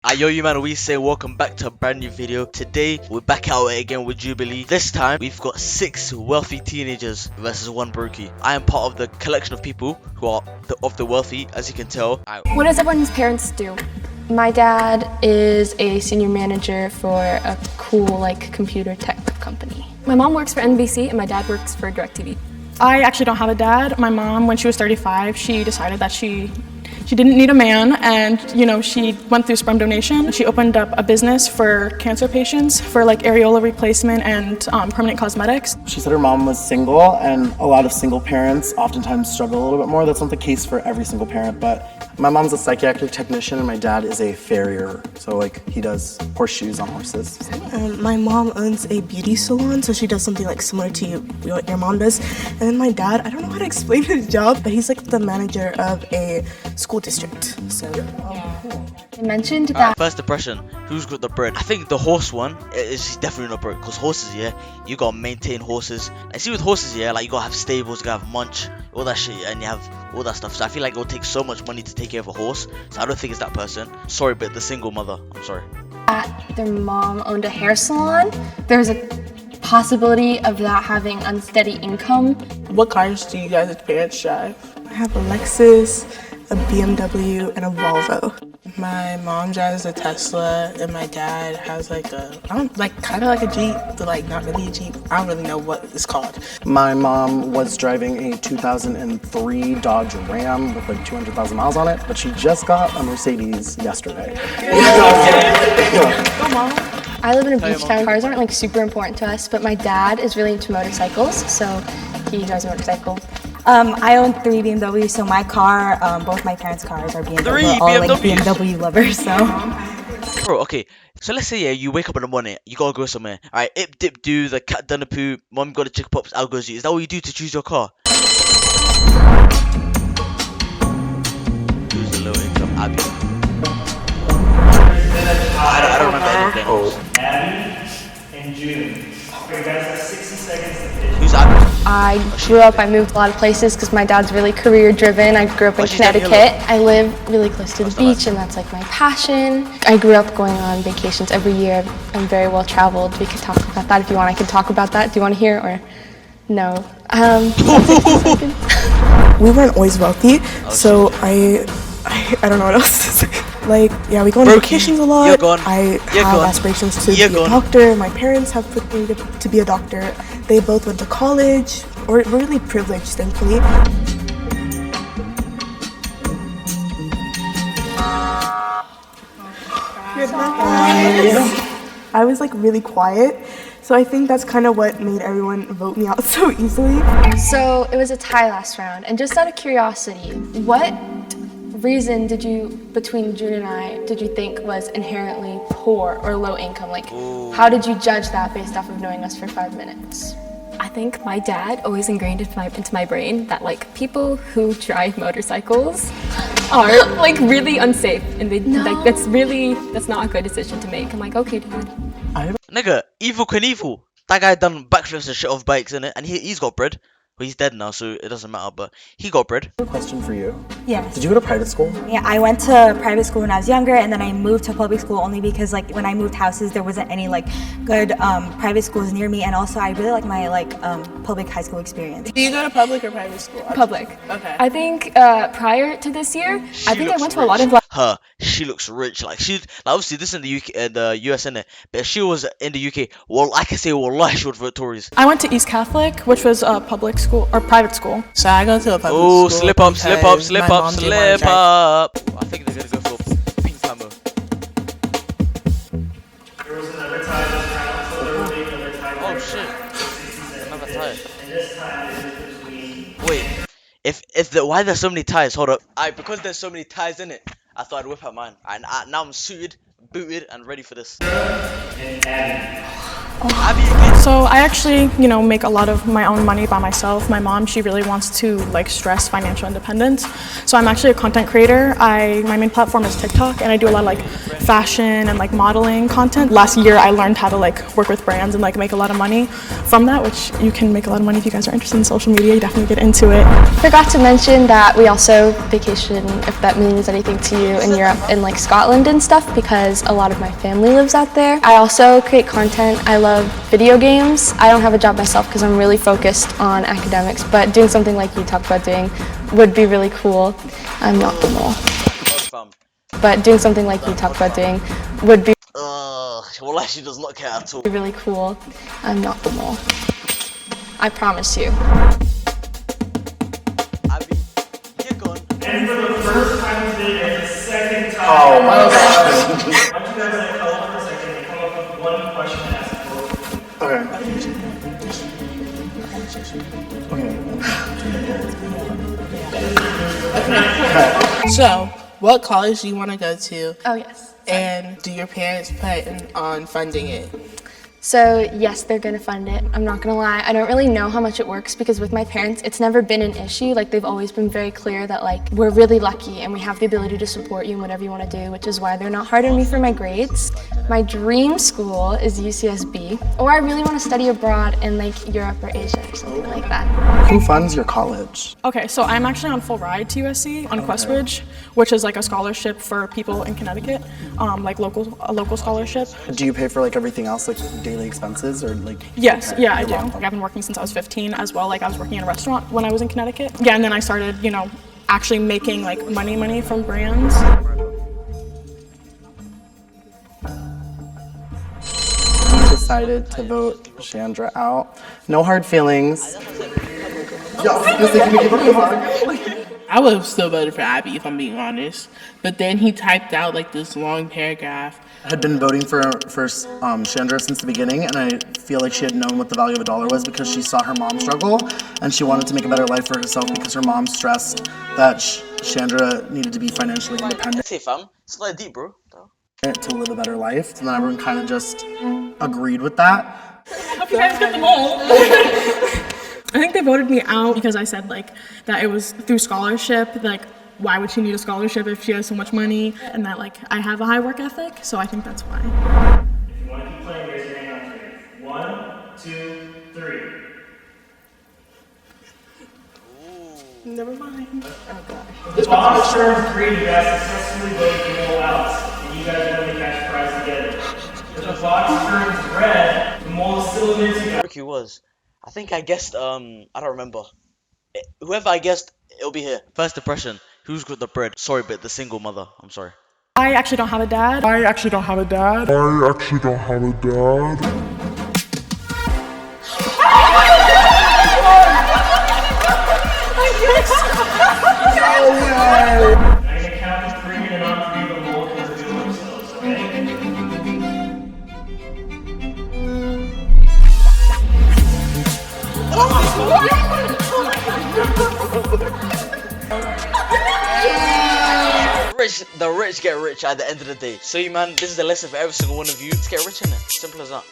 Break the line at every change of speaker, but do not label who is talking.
Yo, you man, we say welcome back to a brand new video. Today we're back out again with Jubilee. This time we've got 6 wealthy teenagers versus 1 brokey. I am part of the collection of people who are of the wealthy, as you can tell.
What does everyone's parents do? My dad is a senior manager for a cool computer tech company. My mom works for NBC and my dad works for DirecTV.
I actually don't have a dad. My mom, when she was 35, she decided that she didn't need a man, and she went through sperm donation. She opened up a business for cancer patients for areola replacement and permanent cosmetics.
She said her mom was single, and a lot of single parents oftentimes struggle a little bit more. That's not the case for every single parent, but my mom's a psychiatric technician and my dad is a farrier. So he does horseshoes on horses.
My mom owns a beauty salon, so she does something similar to what your mom does. And then my dad, I don't know how to explain his job, but he's the manager of a school district. So
I mentioned that.
First impression, who's got the bread? I think the horse one is definitely not broke, because horses, yeah, you gotta maintain horses. I see with horses, yeah, you gotta have stables, you gotta have munch, all that shit, and you have all that stuff. So I feel like it will take so much money to take care of a horse. So I don't think it's that person. Sorry, but the single mother. I'm sorry.
Their mom owned a hair salon. There's a possibility of that having unsteady income.
what cars do you guys' parents drive? I have a Lexus, a BMW, and a Volvo. My mom drives a Tesla, and my dad has kind of like a Jeep, but not really a Jeep. I don't really know what it's called.
My mom was driving a 2003 Dodge Ram with 200,000 miles on it, but she just got a Mercedes yesterday.
I live in a beach town. Cars aren't super important to us, but my dad is really into motorcycles, so he drives a motorcycle.
I own 3 BMWs, so my car, both my parents' cars are BMW.
3
We're all
BMWs?
BMW lovers, so.
Bro, okay, so let's say, yeah, you wake up in the morning, you gotta go somewhere. Alright, ip dip do, the cat done a poo, mom got a chick pops, I'll go see. Is that what you do to choose your car? Who's the low income? Abby. I don't remember anything.
Abby and June. Okay, you guys have 60 seconds to pitch.
Who's Abby?
I grew up, I moved a lot of places because my dad's really career driven. I grew up in
she's down here,
Connecticut. I live really close to the beach and that's my passion. I grew up going on vacations every year. I'm very well traveled. We could talk about that if you want. I can talk about that. Do you want to hear or no?
We weren't always wealthy, so I don't know what else to say. Yeah, we go on vacations a lot.
You're gone.
I
You're
have
gone.
aspirations to
You're
be
gone.
a doctor. My parents have put me to be a doctor. They both went to college. We're really privileged, thankfully. I was really quiet, so I think that's kind of what made everyone vote me out so easily.
So it was a tie last round, and just out of curiosity, what reason between June and I, did you think was inherently poor or low income? How did you judge that based off of knowing us for 5 minutes?
I think my dad always ingrained into my brain that people who drive motorcycles are really unsafe, and that's not a good decision to make. I'm okay, dude.
Nigga, Evil Knievel. That guy done backflips and shit off bikes, innit? And he's got bread. Well, he's dead now, so it doesn't matter, but he got bread.
I have a question for you.
Yes.
Did you go to private school?
Yeah, I went to private school when I was younger, and then I moved to public school only because when I moved houses, there wasn't any good private schools near me, and also I really like my public high school experience.
Do you go to public or private school?
Public.
Okay.
I think prior to this year, I think I went to a lot of
She looks rich. Obviously this in the UK, the US, innit? But if she was in the UK, well, I can say, wallahi, she would vote Tories.
I went to East Catholic, which was a public school or private school.
So I go to a public
Oh,
school.
slip up, slip up,
because
slip
my
up,
mom didn't wanna
slip
drive.
up. I think they're gonna go for pink camo.
There was another tie this round, so there will be another tie.
Oh shit! Another tie.
And this time it is between.
Wait, why there's so many ties? Hold up. Because there's so many ties in it, I thought I'd whip out mine. And now I'm suited, booted, and ready for this.
And Abby.
So I actually, make a lot of my own money by myself. My mom, she really wants to stress financial independence. So I'm actually a content creator. My main platform is TikTok, and I do a lot of fashion and modeling content. Last year I learned how to work with brands and make a lot of money from that, which you can make a lot of money if you guys are interested in social media. You definitely get into it.
Forgot to mention that we also vacation, if that means anything to you, in Europe and Scotland and stuff, because a lot of my family lives out there. I also create content. I love video games. I don't have a job myself because I'm really focused on academics, but doing something like you talked about doing would be really cool. I'm not the mole. But doing something like you talked about doing would be
well, she does not care at all.
really cool. I'm not the mole. I promise you.
Abby, you're gone.
And for the first time today, and the second time.
Oh my god.
I want you guys to hold for a second and come up with one question to ask both.
Okay.
So, what college do you want to go to?
Oh, yes.
And do your parents plan on funding it?
So yes, they're gonna fund it. I'm not gonna lie. I don't really know how much it works because with my parents, it's never been an issue. They've always been very clear that we're really lucky and we have the ability to support you in whatever you want to do, which is why they're not hard on me for my grades. My dream school is UCSB, or I really want to study abroad in Europe or Asia or something like that.
Who funds your college?
Okay, so I'm actually on full ride to USC on Questbridge, which is a scholarship for people in Connecticut, a local scholarship.
Do you pay for everything else, daily expenses, or
Yes, yeah, I do. I've been working since I was 15 as well. I was working in a restaurant when I was in Connecticut. Yeah, and then I started, actually making money from brands.
Decided to vote Chandra out. No hard feelings.
I would have still voted for Abby if I'm being honest. But then he typed out this long paragraph.
I had been voting for Chandra since the beginning, and I feel she had known what the value of a dollar was because she saw her mom struggle, and she wanted to make a better life for herself because her mom stressed that Chandra needed to be financially independent.
Hey fam, it's not deep, bro.
To live a better life, and then everyone kind of just agreed with that.
Hope you guys get them all. I think they voted me out because I said that it was through scholarship. Why would she need a scholarship if she has so much money? And that I have a high work ethic, so I think that's why.
If you want to keep playing, raise your hand on 3. 1, 2, 3.
Never mind.
The box turned green, you guys successfully voted the mole out, and you guys won the cash prize together. If the box turns red, the mole is still in it together.
Ricky was. I think I guessed, I don't remember. Whoever I guessed, it'll be here. First impression, who's got the bread? Sorry, but the single mother. I'm sorry.
I actually don't have a dad.
Now you're gonna count to 3 and on 3 the mole can reveal themselves, okay?
The rich get rich at the end of the day. So man, this is the lesson for every single one of you. Let's get rich in it. Simple as that.